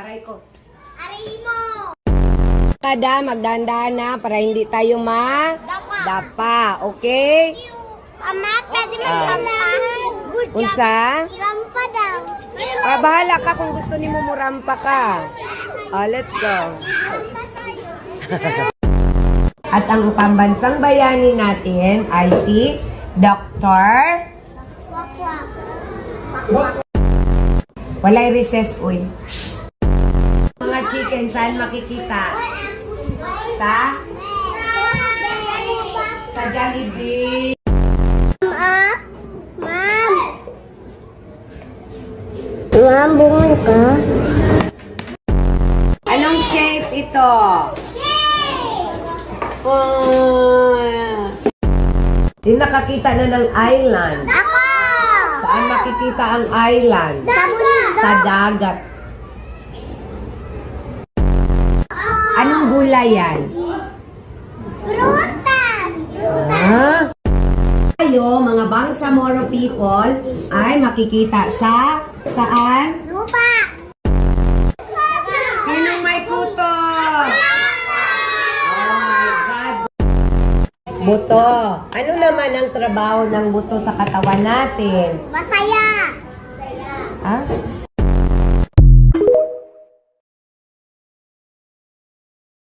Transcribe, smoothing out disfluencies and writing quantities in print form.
Aray ko. Aray mo! Kada, magdahan-dahan na para hindi tayo dapa. Okay? Ama, pwede magrampa. Unsa? Rampa daw. Bahala ka kung gusto ni mo murampa ka. Let's go. At ang pambansang bayani natin ay si Dr. Wakwak. Walay recess, uy. Mga chicken, saan makikita? Sa Jollibee. Ma'am! Ma'am, bungon ka? Anong shape ito? Yung nakakita na ng island. Ako! Saan makikita ang island? Sa dagat. Anong gulay yan? Prutas! Tayo, mga Bangsamoro people, ay makikita sa saan? Lupa! Sinong may kuto? Oh my God. Buto. Ano naman ang trabaho ng buto sa katawan natin? Masaya! Ha?